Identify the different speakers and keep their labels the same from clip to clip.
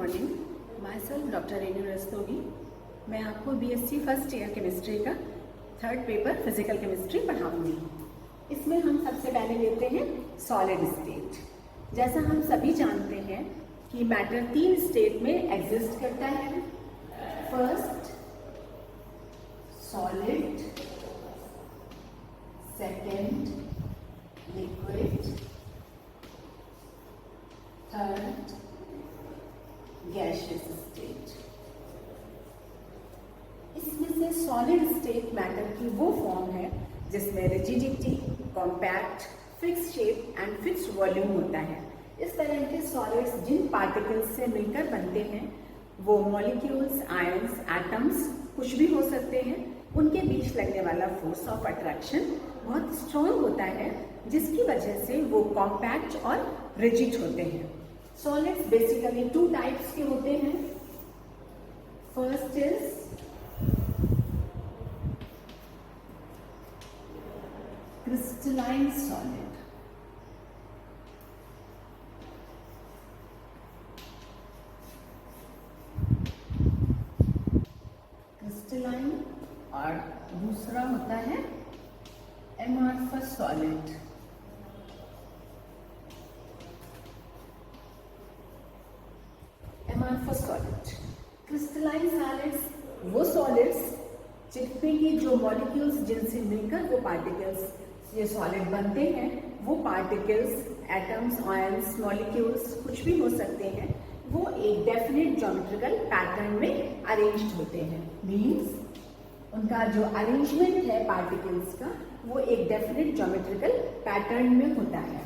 Speaker 1: Morning, my self doctor Renu Rastogi. मैं आपको BSc first year chemistry का थर्ड पेपर फिजिकल केमिस्ट्री पढ़ाऊंगी। इसमें हम सबसे पहले लेते हैं सॉलिड स्टेट। जैसा हम सभी जानते हैं कि मैटर 3 स्टेट में एग्जिस्ट करता है। First solid, second liquid, third gaseous state. इसमें से सॉलिड स्टेट मैटर की वो फॉर्म है जिसमें rigidity, compact, fix shape and fix volume होता है। इस तरह के सॉलिड्स जिन पार्टिकल्स से मिलकर बनते हैं वो मॉलिक्यूल्स, आयंस, एटम्स कुछ भी हो सकते हैं। उनके बीच लगने वाला फोर्स ऑफ अट्रैक्शन बहुत स्ट्रॉन्ग होता है, जिसकी वजह से वो कॉम्पैक्ट और रिजिड होते हैं। सॉलिड्स बेसिकली 2 टाइप्स के होते हैं। First is crystalline solid. Crystalline और दूसरा होता है amorphous solid. Amorphous solid, crystalline solids वो सॉलिड्स जिसमें कि जो मॉलिक्यूल्स जिनसे मिलकर वो पार्टिकल्स ये सॉलिड बनते हैं, वो पार्टिकल्स, एटम्स, आयंस, मॉलिक्यूल्स कुछ भी हो सकते हैं, वो एक डेफिनेट ज्योमेट्रिकल पैटर्न में अरेंज्ड होते हैं। मीन्स उनका जो अरेंजमेंट है पार्टिकल्स का वो एक डेफिनेट ज्योमेट्रिकल पैटर्न में होता है।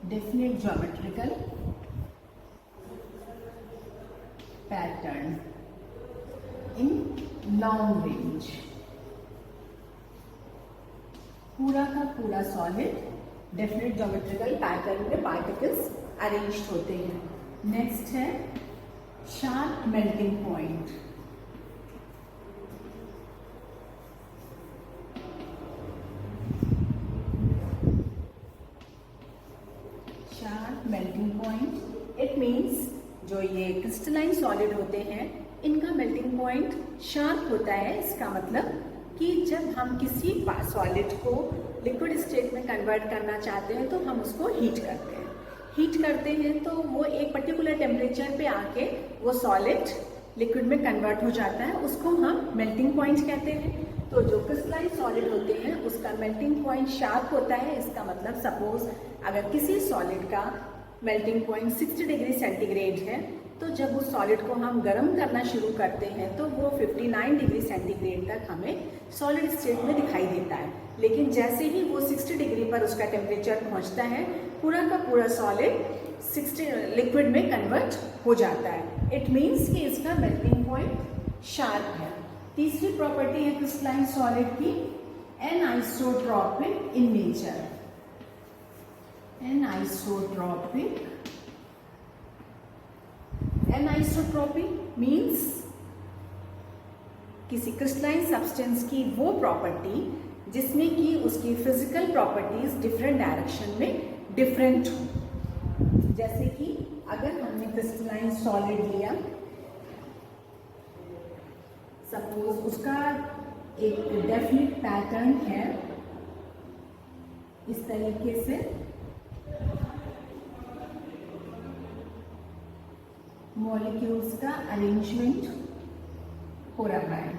Speaker 1: Definite geometrical pattern in long range। पूरा का पूरा सॉलिड डेफिनेट ज्योमेट्रिकल पैटर्न में पार्टिकल्स अरेंज्ड होते हैं। नेक्स्ट है sharp melting point. Melting point, it means जो ये क्रिस्टलाइन सॉलिड होते हैं इनका मेल्टिंग पॉइंट शार्प होता है। इसका मतलब कि जब हम किसी सॉलिड को लिक्विड स्टेट में कन्वर्ट करना चाहते हैं तो हम उसको हीट करते हैं। हीट करते हैं तो वो एक पर्टिकुलर टेम्परेचर पे आके वो सॉलिड लिक्विड में कन्वर्ट हो जाता है, उसको हम मेल्टिंग पॉइंट कहते हैं। तो जो क्रिस्टलाइन सॉलिड होते हैं उसका मेल्टिंग पॉइंट शार्प होता है। इसका मतलब सपोज अगर किसी सॉलिड का मेल्टिंग पॉइंट 60 डिग्री सेंटीग्रेड है तो जब उस सॉलिड को हम गर्म करना शुरू करते हैं तो वो 59 डिग्री सेंटीग्रेड तक हमें सॉलिड स्टेट में दिखाई देता है। लेकिन जैसे ही वो 60 डिग्री पर उसका टेम्परेचर पहुंचता है पूरा का पूरा सॉलिड 60 लिक्विड में कन्वर्ट हो जाता है। इट मीन्स कि इसका मेल्टिंग पॉइंट शार्प है। तीसरी प्रॉपर्टी है क्रिस्टलाइन सॉलिड की एनआइसोट्रॉपिक इन नेचर। एनआइसोट्रॉपिक, एनआइसोट्रॉपिक मीन्स किसी क्रिस्टलाइन सब्सटेंस की वो प्रॉपर्टी जिसमें कि उसकी फिजिकल प्रॉपर्टीज डिफरेंट डायरेक्शन में डिफरेंट हो। जैसे कि अगर हमने क्रिस्टलाइन सॉलिड लिया, सपोज उसका एक डेफिनेट पैटर्न है इस तरीके से, मॉलिक्यूल्स का अरेंजमेंट हो रहा है।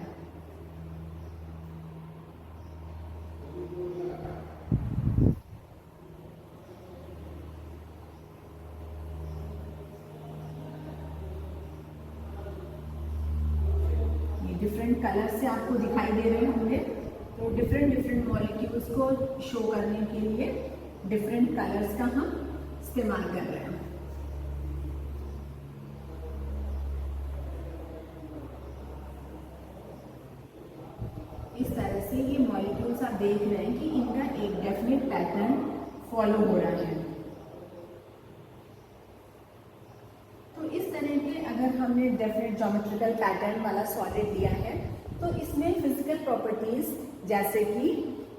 Speaker 1: ये डिफरेंट कलर से आपको दिखाई दे रहे होंगे। तो डिफरेंट मॉलिक्यूल्स को शो करने के लिए डिफरेंट कलर्स का हम इस्तेमाल कर रहे हैं। इस तरह से ये मॉलिक्यूल्स आप देख रहे हैं कि इनका एक डेफिनेट पैटर्न फॉलो हो रहा है। तो इस तरह के अगर अगर हमने डेफिनेट ज्योमेट्रिकल पैटर्न वाला सॉलिड लिया है तो इसमें फिजिकल प्रॉपर्टीज जैसे कि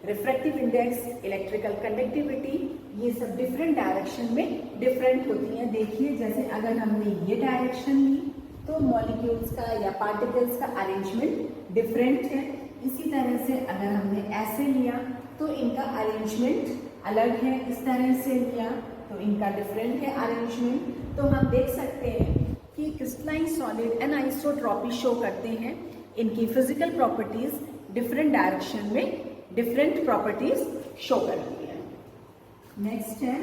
Speaker 1: रिफ्रैक्टिव इंडेक्स, इलेक्ट्रिकल कंडक्टिविटी, ये सब डिफरेंट डायरेक्शन में डिफरेंट होती हैं। देखिए जैसे अगर हमने ये डायरेक्शन ली तो मॉलिक्यूल्स का या पार्टिकल्स का अरेंजमेंट डिफरेंट है। इसी तरह से अगर हमने ऐसे लिया तो इनका अरेंजमेंट अलग है, इस तरह से लिया तो इनका डिफरेंट है अरेंजमेंट। तो हम देख सकते हैं कि क्रिस्टलाइन सॉलिड एनाइसोट्रॉपी शो करते हैं, इनकी फिजिकल प्रॉपर्टीज डिफरेंट डायरेक्शन में डिफरेंट प्रॉपर्टीज शो करती है। नेक्स्ट है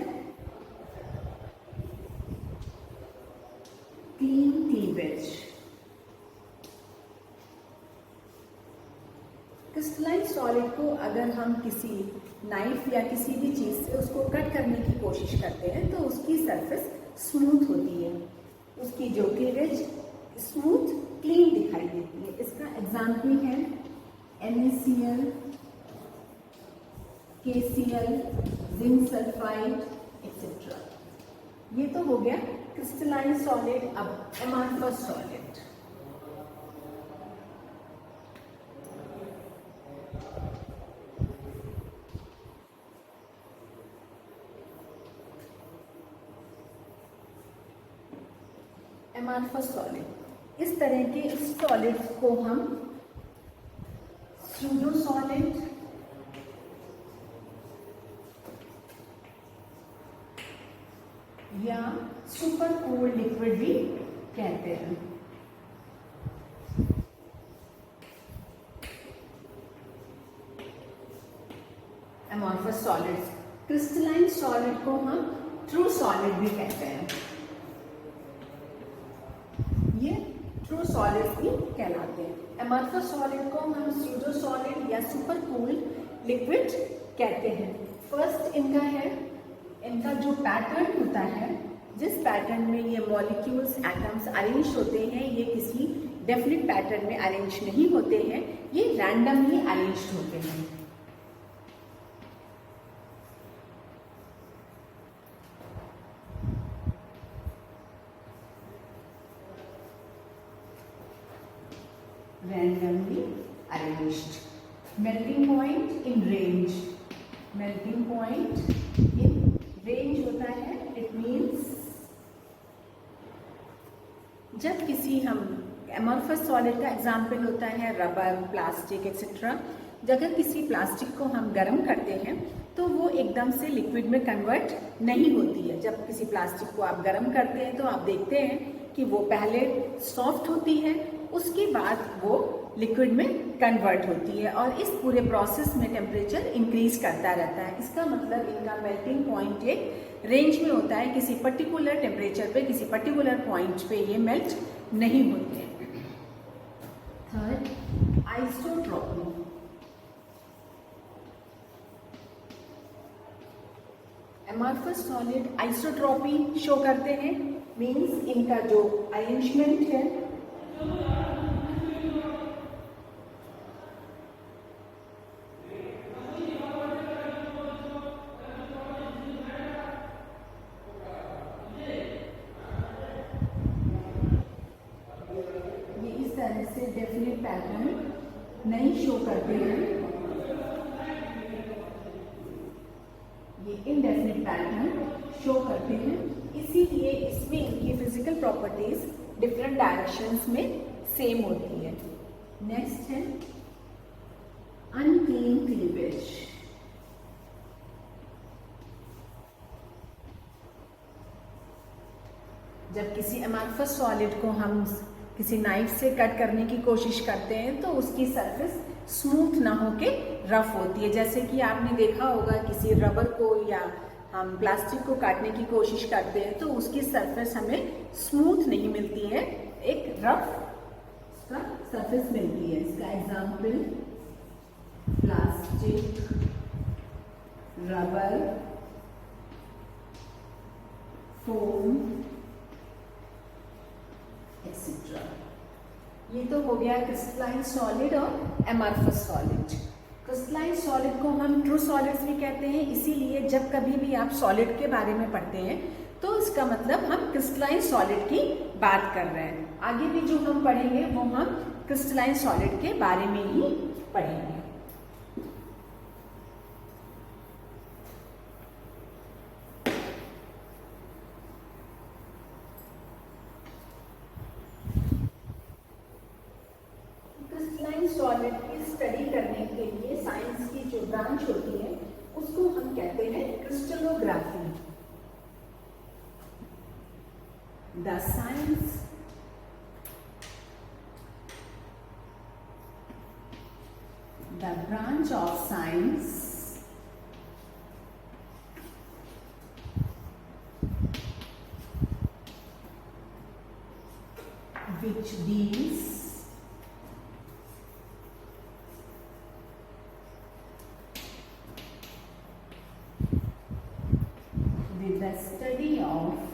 Speaker 1: क्लीन क्लीवेज। क्रिस्टलाइन सॉलिड को अगर हम किसी नाइफ या किसी भी चीज से उसको कट करने की कोशिश करते हैं तो उसकी सरफेस स्मूथ होती है, उसकी जो क्लीवेज स्मूथ क्लीन दिखाई देती है। इसका एग्जाम्पल है NaCl, KCl, zinc sulphide etcetera. ये तो हो गया क्रिस्टलाइन सॉलिड। अब एमॉर्फस सॉलिड, एमॉर्फस सॉलिड, इस तरह के सॉलिड्स को हम स्यूडो सॉलिड या सुपर कूल्ड लिक्विड भी कहते हैं। एमॉर्फस सॉलिड्स, क्रिस्टलाइन सॉलिड को हम ट्रू सॉलिड भी कहते हैं, ये ट्रू सॉलिड्स भी कहलाते हैं। एमॉर्फस सॉलिड को हम स्यूडो सॉलिड या सुपर कूल्ड लिक्विड कहते हैं। फर्स्ट इनका है, इनका जो पैटर्न होता है, जिस पैटर्न में ये मॉलिक्यूल्स एटम्स अरेंज होते हैं, ये किसी डेफिनेट पैटर्न में अरेंज नहीं होते हैं, ये रैंडमली अरेंज होते हैं। randomly arranged. Melting point in range. Melting point in range होता है, it means जब किसी हम एमॉर्फस सॉलिड का एग्जाम्पल होता है रबर, प्लास्टिक एक्सेट्रा। अगर किसी प्लास्टिक को हम गर्म करते हैं तो वो एकदम से लिक्विड में कन्वर्ट नहीं होती है। जब किसी प्लास्टिक को आप गर्म करते हैं तो आप देखते हैं कि वो पहले सॉफ्ट होती है, उसके बाद वो लिक्विड में कन्वर्ट होती है और इस पूरे प्रोसेस में टेम्परेचर इंक्रीज करता रहता है। इसका मतलब इनका मेल्टिंग पॉइंट एक रेंज में होता है, किसी पर्टिकुलर टेम्परेचर पे, किसी पर्टिकुलर पॉइंट पे ये मेल्ट नहीं होते। Third, isotropy. Amorphous solid isotropy show करते हैं, मीन्स इनका जो अरेंजमेंट है ये इस तरह से डेफिनेट पैटर्न नहीं शो करते हैं, ये इनडेफिनेट पैटर्न शो करते हैं। इसीलिए इसमें इनकी फिजिकल प्रॉपर्टीज डिफरेंट डायरेक्शंस में सेम होती है। नेक्स्ट है अनक्लीन क्लीवेज। जब किसी एमॉर्फस सॉलिड को हम किसी नाइफ से कट करने की कोशिश करते हैं तो उसकी सरफेस स्मूथ ना होके रफ होती है। जैसे कि आपने देखा होगा किसी रबर को या हम प्लास्टिक को काटने की कोशिश करते हैं तो उसकी सरफेस हमें स्मूथ नहीं मिलती है, एक रफ सरफेस मिलती है। इसका example plastic, rubber, foam etcetera. ये तो हो गया क्रिस्टलाइन सॉलिड और एमॉर्फस सॉलिड। क्रिस्टलाइन सॉलिड को हम ट्रू सॉलिड्स भी कहते हैं, इसीलिए जब कभी भी आप सॉलिड के बारे में पढ़ते हैं तो इसका मतलब हम क्रिस्टलाइन सॉलिड की बात कर रहे हैं। आगे भी जो हम पढ़ेंगे वो हम क्रिस्टलाइन सॉलिड के बारे में ही पढ़ेंगे। क्रिस्टलाइन सॉलिड की स्टडी करने के लिए साइंस की जो ब्रांच होती है उसको हम कहते हैं crystallography. The science the branch of science which deals with the study of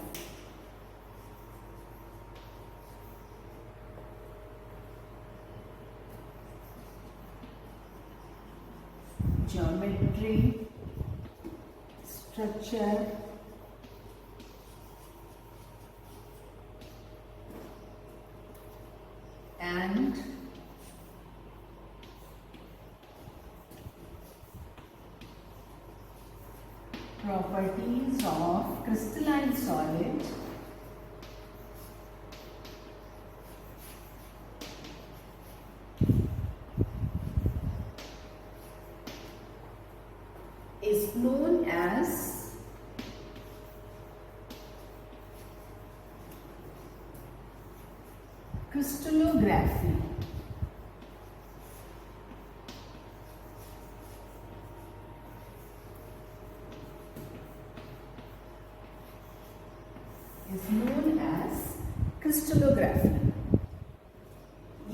Speaker 1: geometry, structure, and properties of crystalline solid is known as crystallography. Is known as crystallography.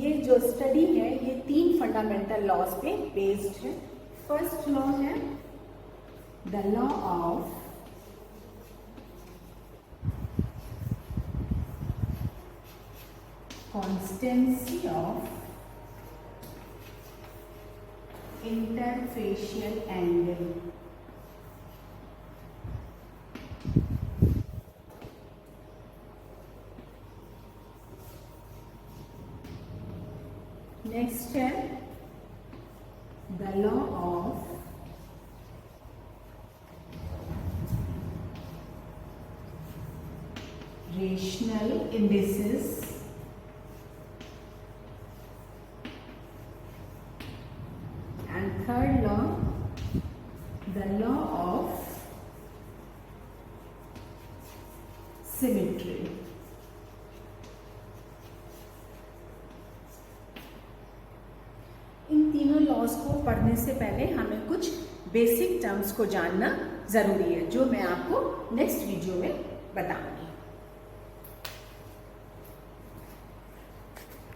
Speaker 1: ये जो स्टडी है ये 3 फंडामेंटल लॉज पे based है। First law है the law of constancy of interfacial angle. Next है the law of rational indices and third law the law of symmetry. इन तीनों laws को पढ़ने से पहले हमें कुछ बेसिक टर्म्स को जानना जरूरी है जो मैं आपको नेक्स्ट वीडियो में बताऊंगी।